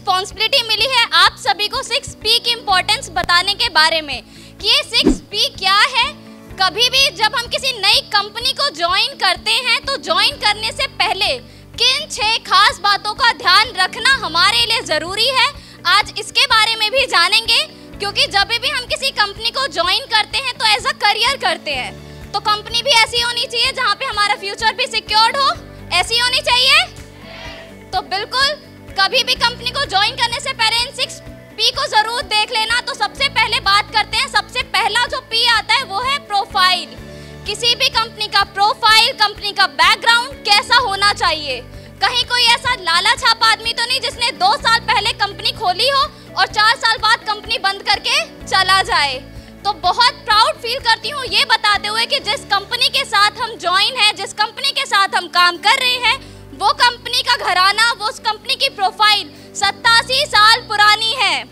Responsibility मिली है आप सभी को 6P की इम्पोर्टेंस बताने के बारे में कि ये 6P क्या है। कभी भी जब हम किसी नई कंपनी को ज्वाइन करते हैं तो ज्वाइन करने से पहले किन 6 खास बातों का ध्यान रखना हमारे लिए ज़रूरी है, आज इसके बारे में भी जानेंगे। क्योंकि जब भी हम किसी कंपनी को ज्वाइन करते हैं तो एज अ करियर करते हैं, तो कंपनी भी ऐसी होनी चाहिए जहाँ पे हमारा फ्यूचर भी सिक्योर्ड हो, ऐसी होनी चाहिए। तो बिल्कुल कभी भी कंपनी को ज्वाइन करने से पहले इन 6P को जरूर देख लेना। तो सबसे पहले बात करते हैं, सबसे पहला जो P आता है वो है प्रोफाइल। किसी भी कंपनी का प्रोफाइल, कंपनी का बैकग्राउंड कैसा होना चाहिए। कहीं कोई ऐसा लाला छाप आदमी तो नहीं जिसने 2 साल पहले कंपनी खोली हो और 4 साल बाद कंपनी बंद करके चला जाए। तो बहुत प्राउड फील करती हूँ ये बताते हुए कि जिस कंपनी के साथ हम ज्वाइन हैं, जिस कंपनी के साथ हम काम कर रहे हैं, वो कंपनी का घराना, वो उस कंपनी की प्रोफाइल 87 साल पुरानी है।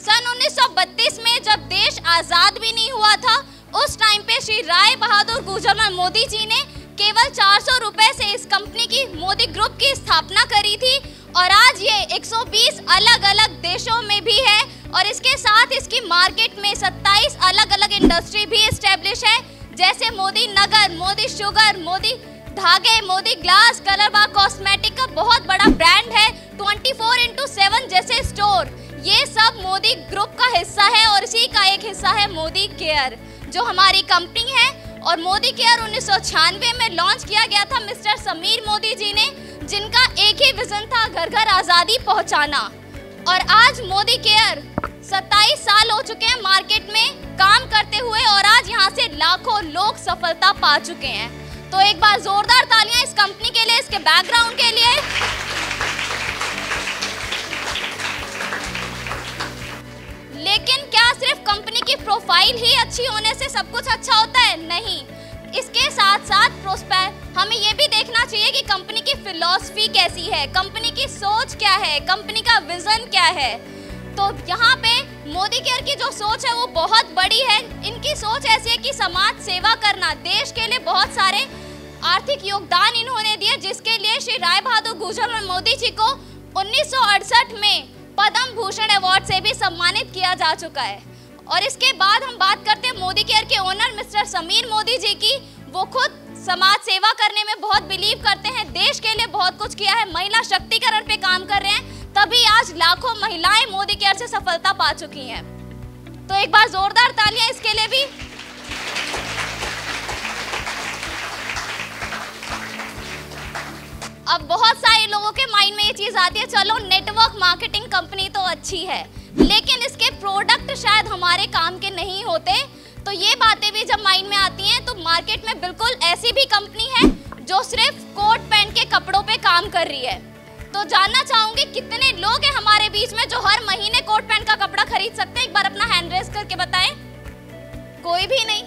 सन 1932 में जब देश आज़ाद भी नहीं हुआ था, उस टाइम पे श्री राय बहादुर गुजरलाल मोदी जी ने केवल 400 रुपए से इस कंपनी की, मोदी ग्रुप की स्थापना करी थी और आज ये 120 अलग अलग देशों में भी है और इसके साथ इसकी मार्केट में 27 अलग अलग इंडस्ट्री भी एस्टेब्लिश है, जैसे मोदी नगर, मोदी शुगर, मोदी धागे, मोदी ग्लास, कलरबाग कॉस्मेटिक का बहुत बड़ा ब्रांड है, 24x7 जैसे स्टोर, ये सब मोदी ग्रुप का हिस्सा है और इसी का एक हिस्सा है मोदी केयर जो हमारी कंपनी है। और मोदी केयर 1996 में लॉन्च किया गया था मिस्टर समीर मोदी जी ने, जिनका एक ही विजन था, घर घर आज़ादी पहुंचाना। और आज मोदी केयर 27 साल हो चुके हैं मार्केट में काम करते हुए और आज यहाँ से लाखों लोग सफलता पा चुके हैं। तो एक बार जोरदार तालियां इस कंपनी के लिए, इसके बैकग्राउंड के लिए। लेकिन क्या सिर्फ कंपनी की प्रोफाइल ही अच्छी होने से सब कुछ अच्छा होता है? नहीं, इसके साथ साथ हमें ये भी देखना चाहिए कि कंपनी की फिलॉसफी कैसी है, कंपनी की सोच क्या है, कंपनी का विजन क्या है। तो यहाँ पे मोदी केयर की जो सोच है वो बहुत बड़ी है। इनकी सोच ऐसी है कि समाज सेवा करना, देश के लिए बहुत सारे आर्थिक योगदान इन्होंने दिए, जिसके लिए श्री राय बहादुर गुजरलाल मोदी जी को 1968 में पद्म भूषण अवार्ड से भी सम्मानित किया जा चुका है। और इसके बाद हम बात करते हैं मोदी केयर के ओनर मिस्टर समीर मोदी जी की। वो खुद समाज सेवा करने में बहुत बिलीव करते हैं, देश के लिए बहुत कुछ किया है, महिला शक्तिकरण पे काम कर रहे हैं, तभी आज लाखों महिलाएं मोदी केयर से सफलता पा चुकी हैं। तो एक बार जोरदार तालियां इसके लिए भी। अब बहुत सारे लोगों के माइंड में ये चीज आती है, चलो नेटवर्क मार्केटिंग कंपनी तो अच्छी है, लेकिन इसके प्रोडक्ट शायद हमारे काम के नहीं होते। तो ये बातें भी जब माइंड में आती हैं तो मार्केट में बिल्कुल ऐसी भी कंपनी है जो सिर्फ कोट पैंट के कपड़ों पे काम कर रही है। तो जानना चाहूंगी कितने लोग हैं हमारे बीच में जो हर महीने कोट पैंट का कपड़ा खरीद सकते हैं? एक बार अपना हैंड रेज करके बताएं। कोई भी नहीं,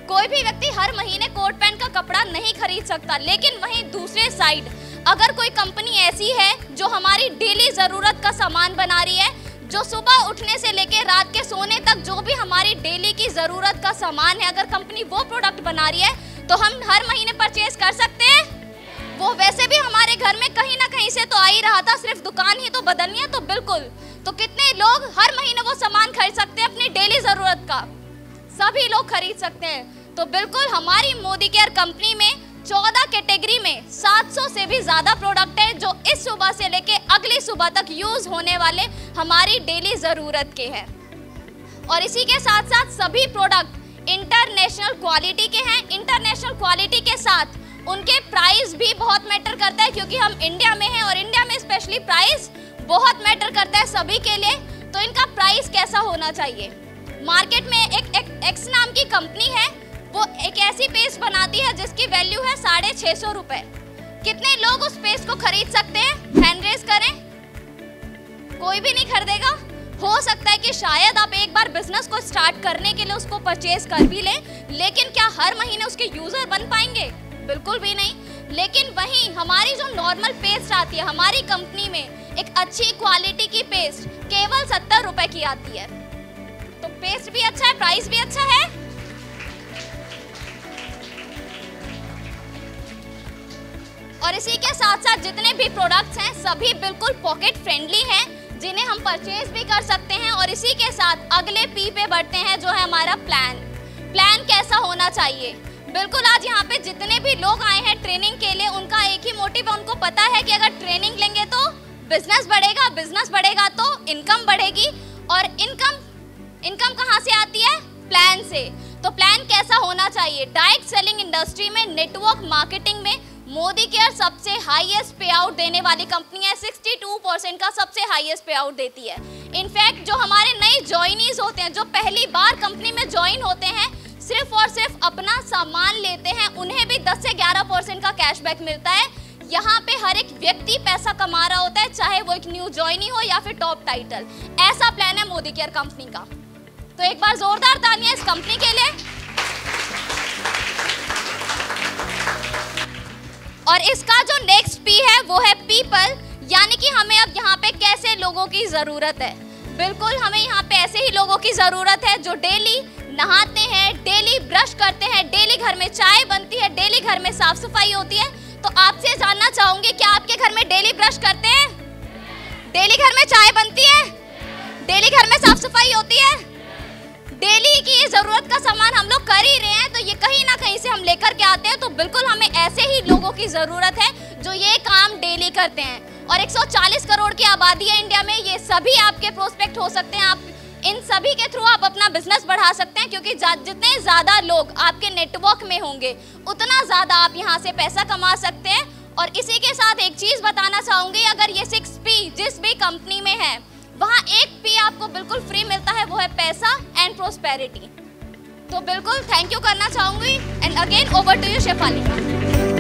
कोई भी व्यक्ति हर महीने कोट पैंट का कपड़ा नहीं खरीद सकता। लेकिन वहीं दूसरे साइड अगर कोई कंपनी ऐसी है जो हमारी डेली जरूरत का सामान बना रही है, जो सुबह उठने से लेके रात के सोने तक जो भी हमारी डेली की जरूरत का सामान है, अगर कंपनी वो प्रोडक्ट बना रही है तो हम हर महीने परचेज कर सकते हैं। वो वैसे भी हमारे घर में कहीं ना कहीं से तो आ ही रहा था, सिर्फ दुकान ही तो बदलनी है। तो बिल्कुल, तो कितने लोग हर महीने वो सामान खरीद सकते हैं अपनी डेली जरूरत का? सभी लोग खरीद सकते हैं। तो बिल्कुल हमारी मोदी केयर कंपनी में 14 कैटेगरी में 700 से भी ज्यादा प्रोडक्ट है जो इस सुबह से लेके अगली सुबह तक यूज होने वाले हमारी डेली जरूरत के हैं। और इसी के साथ साथ सभी प्रोडक्ट इंटरनेशनल क्वालिटी के हैं। इंटरनेशनल क्वालिटी के साथ उनके प्राइस भी बहुत मैटर करता है, क्योंकि हम इंडिया में हैं और इंडिया में स्पेशली प्राइस बहुत मैटर करता है सभी के लिए। तो इनका प्राइस कैसा होना चाहिए? मार्केट में एक एक्स नाम की कंपनी है, वो एक ऐसी पेस्ट बनाती है जिसकी वैल्यू है 650 रुपए। कितने लोग उस पेस्ट को खरीद सकते हैं? हैंड रेज करें। कोई भी नहीं खरीदेगा। हो सकता है कि शायद आप एक बार बिजनेस को स्टार्ट करने के लिए उसको परचेज कर भी लें, लेकिन क्या हर महीने उसके यूजर बन पाएंगे? बिल्कुल भी नहीं। लेकिन वहीं हमारी जो नॉर्मल पेस्ट आती है हमारी कंपनी में, एक अच्छी क्वालिटी की पेस्ट केवल 70 रुपए की आती है। तो पेस्ट भी अच्छा है, प्राइस भी अच्छा है। और इसी के साथ साथ जितने भी प्रोडक्ट्स हैं सभी बिल्कुल पॉकेट फ्रेंडली हैं। जिन्हें हम परचेज भी कर सकते हैं। और इसी के साथ अगले पी पे बढ़ते हैं, जो है हमारा प्लान। प्लान कैसा होना चाहिए? बिल्कुल, आज यहाँ पे जितने भी लोग आए हैं ट्रेनिंग के लिए, उनका एक ही मोटिव है, उनको पता है कि अगर ट्रेनिंग लेंगे तो बिजनेस बढ़ेगा, बिजनेस बढ़ेगा तो इनकम बढ़ेगी, और इनकम कहाँ से आती है? प्लान से। तो प्लान कैसा होना चाहिए? डायरेक्ट सेलिंग इंडस्ट्री में, नेटवर्क मार्केटिंग में मोदी केयर सबसे हाईएस्ट पे आउट देने वाली कंपनी है। 62% का सबसे हाईएस्ट पे आउट देती है। इनफैक्ट जो हमारे नए जॉइनीज होते हैं, जो पहली बार कंपनी में ज्वाइन होते हैं, सिर्फ और सिर्फ अपना सामान लेते हैं, उन्हें भी 10 से 11% का कैशबैक मिलता है। यहाँ पे हर एक व्यक्ति पैसा कमा रहा होता है, चाहे वो एक न्यू जॉइनी हो या फिर टॉप टाइटल। ऐसा प्लान है मोदी केयर कंपनी का। तो एक बार जोरदार तालियां इस कंपनी के लिए। और इसका जो नेक्स्ट पी है वो है पीपल, यानी कि हमें अब यहाँ पे कैसे लोगों की जरूरत है। बिल्कुल, हमें यहाँ पे ऐसे ही लोगों की जरूरत है जो डेली नहाते हैं, डेली ब्रश करते हैं, डेली घर में चाय बनती है, डेली घर में साफ सफाई होती है। तो आपसे जानना चाहूंगी, क्या आपके घर में डेली ब्रश करते हैं? डेली घर में चाय बनती है? डेली घर में साफ सफाई होती है? डेली की ये जरूरत का सामान हम लोग कर ही रहे हैं, तो ये कहीं ना कहीं से हम लेकर के आते हैं। तो बिल्कुल हमें ऐसे ही लोगों की जरूरत है जो ये काम डेली करते हैं। और 140 करोड़ की आबादी है इंडिया में, ये सभी आपके प्रोस्पेक्ट हो सकते हैं। आप इन सभी के थ्रू आप अपना बिजनेस बढ़ा सकते हैं, क्योंकि जितने ज़्यादा लोग आपके नेटवर्क में होंगे, उतना ज़्यादा आप यहाँ से पैसा कमा सकते हैं। और इसी के साथ एक चीज़ बताना चाहूँगी, अगर ये 6P जिस भी कंपनी में है, वहाँ एक P आपको बिल्कुल फ्री मिलता है, वो है पैसा एंड प्रोस्पेरिटी। तो बिल्कुल थैंक यू करना चाहूँगी। And again over to you Shefali.